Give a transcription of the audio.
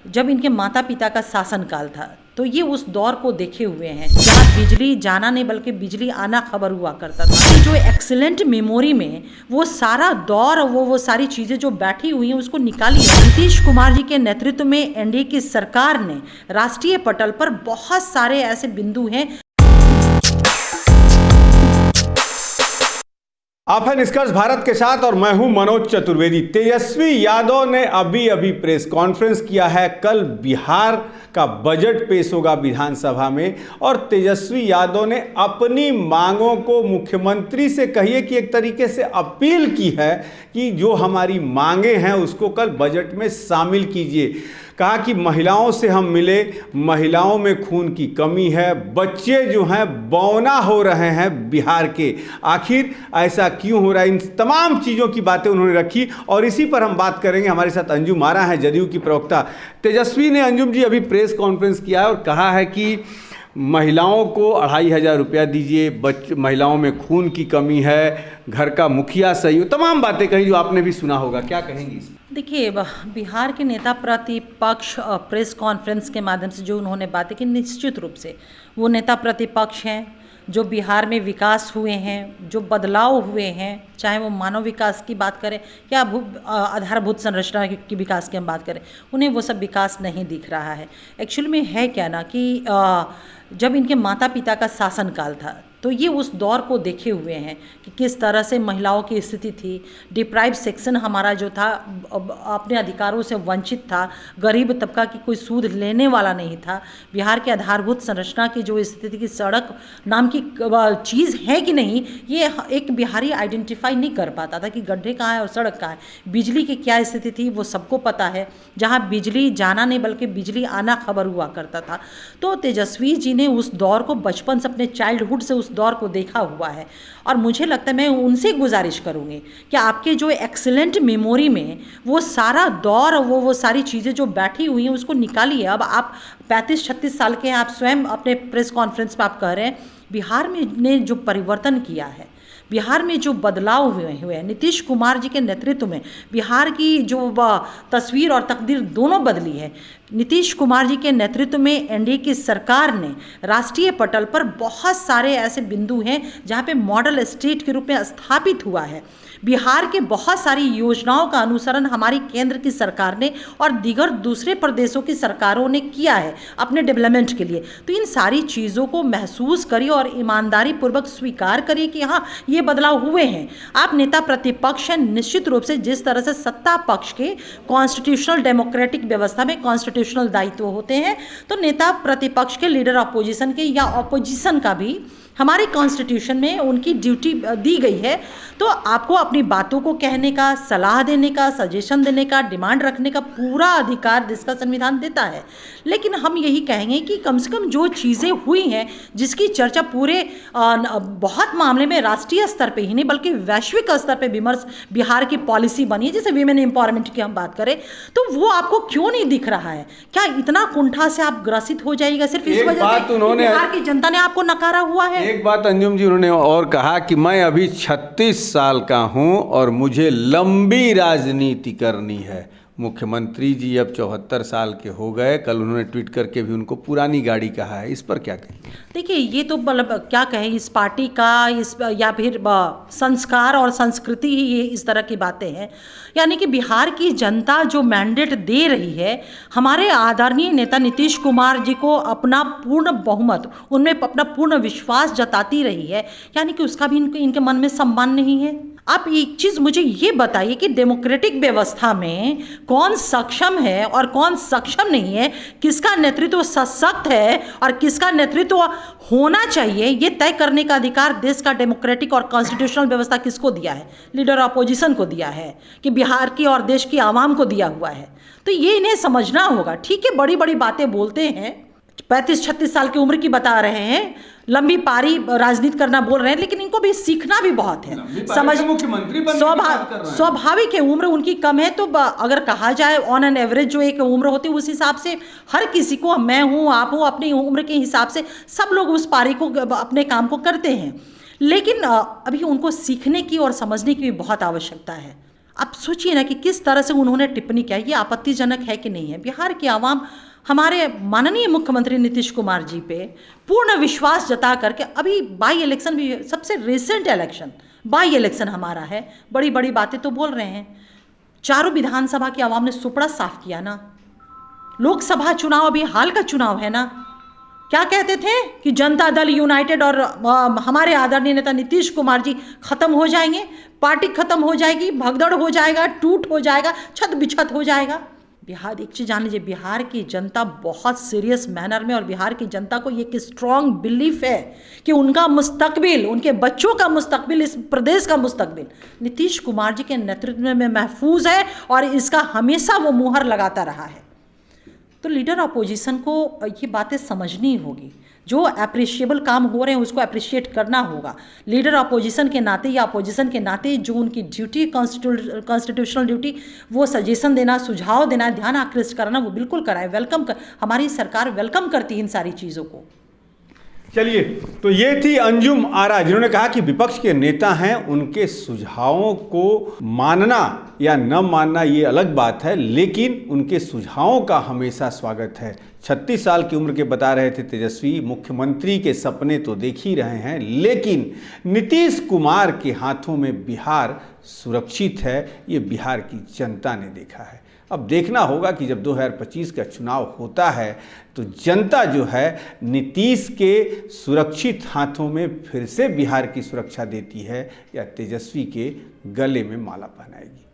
जब इनके माता पिता का शासनकाल था, तो ये उस दौर को देखे हुए हैं जहाँ बिजली जाना नहीं बल्कि बिजली आना खबर हुआ करता था। जो एक्सीलेंट मेमोरी में वो सारा दौर वो सारी चीज़ें जो बैठी हुई हैं उसको निकाली है। नीतीश कुमार जी के नेतृत्व में एनडीए की सरकार ने राष्ट्रीय पटल पर बहुत सारे ऐसे बिंदु हैं। आप हैं निष्कर्ष भारत के साथ और मैं हूं मनोज चतुर्वेदी। तेजस्वी यादव ने अभी अभी प्रेस कॉन्फ्रेंस किया है। कल बिहार का बजट पेश होगा विधानसभा में और तेजस्वी यादव ने अपनी मांगों को मुख्यमंत्री से कहिए कि एक तरीके से अपील की है कि जो हमारी मांगे हैं उसको कल बजट में शामिल कीजिए। कहा कि महिलाओं से हम मिले, महिलाओं में खून की कमी है, बच्चे जो हैं बौना हो रहे हैं बिहार के, आखिर ऐसा क्यों हो रहा है, इन तमाम चीज़ों की बातें उन्होंने रखी और इसी पर हम बात करेंगे। हमारे साथ अंजुम आरा है, जदयू की प्रवक्ता। तेजस्वी ने अंजुम जी अभी प्रेस कॉन्फ्रेंस किया है और कहा है कि महिलाओं को 2500 रुपया दीजिए, महिलाओं में खून की कमी है, घर का मुखिया सही हो, तमाम बातें कही जो आपने भी सुना होगा। क्या कहेंगी? देखिए, बिहार के नेता प्रतिपक्ष प्रेस कॉन्फ्रेंस के माध्यम से जो उन्होंने बातें की, निश्चित रूप से वो नेता प्रतिपक्ष हैं जो बिहार में विकास हुए हैं, जो बदलाव हुए हैं, चाहे वो मानव विकास की बात करें या आधारभूत संरचना की विकास की हम बात करें, उन्हें वो सब विकास नहीं दिख रहा है। एक्चुअली में है क्या ना कि जब इनके माता पिता का शासनकाल था, तो ये उस दौर को देखे हुए हैं कि किस तरह से महिलाओं की स्थिति थी। डिप्राइव सेक्शन हमारा जो था अपने अधिकारों से वंचित था, गरीब तबका की कोई सूद लेने वाला नहीं था। बिहार के आधारभूत संरचना की जो स्थिति की, सड़क नाम की चीज़ है कि नहीं, ये एक बिहारी आइडेंटिफाई नहीं कर पाता था कि गड्ढे कहाँ है और सड़क कहाँ है। बिजली की क्या स्थिति थी वो सबको पता है, जहाँ बिजली जाना नहीं बल्कि बिजली आना खबर हुआ करता था। तो तेजस्वी जी ने उस दौर को बचपन से, अपने चाइल्डहुड से उस दौर को देखा हुआ है और मुझे लगता है मैं उनसे गुजारिश करूंगी कि आपके जो एक्सीलेंट मेमोरी में वो सारा दौर वो सारी चीज़ें जो बैठी हुई हैं उसको निकालिए। अब आप 35-36 साल के हैं, आप स्वयं अपने प्रेस कॉन्फ्रेंस में आप कह रहे हैं बिहार में ने जो परिवर्तन किया है, बिहार में जो बदलाव हुए हैं, नीतीश कुमार जी के नेतृत्व में बिहार की जो तस्वीर और तकदीर दोनों बदली है। नीतीश कुमार जी के नेतृत्व में एनडीए की सरकार ने राष्ट्रीय पटल पर बहुत सारे ऐसे बिंदु हैं जहां पे मॉडल स्टेट के रूप में स्थापित हुआ है। बिहार के बहुत सारी योजनाओं का अनुसरण हमारी केंद्र की सरकार ने और दीगर दूसरे प्रदेशों की सरकारों ने किया है अपने डेवलपमेंट के लिए। तो इन सारी चीज़ों को महसूस करिए और ईमानदारी पूर्वक स्वीकार करिए कि हाँ, ये बदलाव हुए हैं। आप नेता प्रतिपक्ष हैं, निश्चित रूप से जिस तरह से सत्ता पक्ष के कॉन्स्टिट्यूशनल डेमोक्रेटिक व्यवस्था में कॉन्स्टिट्यूशनल दायित्व होते हैं, तो नेता प्रतिपक्ष के, लीडर ऑपोजिशन के या ऑपोजिशन का भी हमारे कॉन्स्टिट्यूशन में उनकी ड्यूटी दी गई है। तो आपको अपनी बातों को कहने का, सलाह देने का, सजेशन देने का, डिमांड रखने का पूरा अधिकार देश का संविधान देता है। लेकिन हम यही कहेंगे कि कम से कम जो चीज़ें हुई हैं, जिसकी चर्चा पूरे बहुत मामले में राष्ट्रीय स्तर पे ही नहीं बल्कि वैश्विक स्तर पे विमर्श, बिहार की पॉलिसी बनी है, जैसे वीमेन एम्पावरमेंट की हम बात करें, तो वो आपको क्यों नहीं दिख रहा है? क्या इतना कुंठा से आप ग्रसित हो जाइएगा सिर्फ इस वजह से बिहार की जनता ने आपको नकारा हुआ है? एक बात अंजुम जी उन्होंने और कहा कि मैं अभी 36 साल का हूं और मुझे लंबी राजनीति करनी है। मुख्यमंत्री जी अब 74 साल के हो गए। कल उन्होंने ट्वीट करके भी उनको पुरानी गाड़ी कहा है। इस पर क्या कहें? देखिए, ये तो मतलब क्या कहें, इस पार्टी का या फिर संस्कार और संस्कृति ही ये इस तरह की बातें हैं। यानी कि बिहार की जनता जो मैंडेट दे रही है, हमारे आदरणीय नेता नीतीश कुमार जी को अपना पूर्ण बहुमत, उनमें अपना पूर्ण विश्वास जताती रही है, यानी कि उसका भी इनके मन में सम्मान नहीं है। आप एक चीज़ मुझे ये बताइए कि डेमोक्रेटिक व्यवस्था में कौन सक्षम है और कौन सक्षम नहीं है, किसका नेतृत्व सशक्त है और किसका नेतृत्व होना चाहिए, ये तय करने का अधिकार देश का डेमोक्रेटिक और कॉन्स्टिट्यूशनल व्यवस्था किसको दिया है? लीडर ऑपोजिशन को दिया है कि बिहार की और देश की आवाम को दिया हुआ है। तो ये इन्हें समझना होगा। ठीक है, बड़ी बड़ी बातें बोलते हैं, 35-36 साल की उम्र की बता रहे हैं, लंबी पारी राजनीति करना बोल रहे हैं, लेकिन इनको भी सीखना भी बहुत है। समझ, स्वाभाविक है, उम्र उनकी कम है। तो अगर कहा जाए ऑन एन एवरेज जो एक उम्र होती है, उस हिसाब से हर किसी को, मैं हूँ, आप हूँ, अपनी उम्र के हिसाब से सब लोग उस पारी को, अपने काम को करते हैं। लेकिन अभी उनको सीखने की और समझने की भी बहुत आवश्यकता है। अब सोचिए ना कि किस तरह से उन्होंने टिप्पणी किया, ये आपत्तिजनक है कि नहीं है। बिहार की आवाम हमारे माननीय मुख्यमंत्री नीतीश कुमार जी पे पूर्ण विश्वास जता करके, अभी बाई इलेक्शन भी, सबसे रिसेंट इलेक्शन बाई इलेक्शन हमारा है, बड़ी बड़ी बातें तो बोल रहे हैं। चारों विधानसभा की आवाम ने सुपड़ा साफ किया ना। लोकसभा चुनाव अभी हाल का चुनाव है ना, क्या कहते थे कि जनता दल यूनाइटेड और हमारे आदरणीय नेता नीतीश कुमार जी खत्म हो जाएंगे, पार्टी खत्म हो जाएगी, भगदड़ हो जाएगा, टूट हो जाएगा, छत बिछत हो जाएगा। बिहार, एक चीज़ जान लीजिए, बिहार की जनता बहुत सीरियस मैनर में, और बिहार की जनता को एक स्ट्रॉन्ग बिलीफ है कि उनका मुस्तकबिल, उनके बच्चों का मुस्तकबिल, इस प्रदेश का मुस्तकबिल नीतीश कुमार जी के नेतृत्व में महफूज है, और इसका हमेशा वो मुहर लगाता रहा है। तो लीडर अपोजिशन को ये बातें समझनी होगी। जो अप्रिशिएबल काम हो रहे हैं उसको अप्रिशिएट करना होगा। लीडर अपोजिशन के नाते या अपोजिशन के नाते जो उनकी ड्यूटी, कॉन्स्टिट्यूशनल ड्यूटी, वो सजेशन देना, सुझाव देना, ध्यान आकृष्ट करना, वो बिल्कुल कराए। हमारी सरकार वेलकम करती है इन सारी चीज़ों को। चलिए, तो ये थी अंजुम आरा, जिन्होंने कहा कि विपक्ष के नेता हैं, उनके सुझावों को मानना या न मानना ये अलग बात है, लेकिन उनके सुझावों का हमेशा स्वागत है। 36 साल की उम्र के बता रहे थे तेजस्वी, मुख्यमंत्री के सपने तो देख ही रहे हैं, लेकिन नीतीश कुमार के हाथों में बिहार सुरक्षित है, ये बिहार की जनता ने देखा है। अब देखना होगा कि जब 2025 का चुनाव होता है तो जनता जो है नीतीश के सुरक्षित हाथों में फिर से बिहार की सुरक्षा देती है या तेजस्वी के गले में माला पहनाएगी।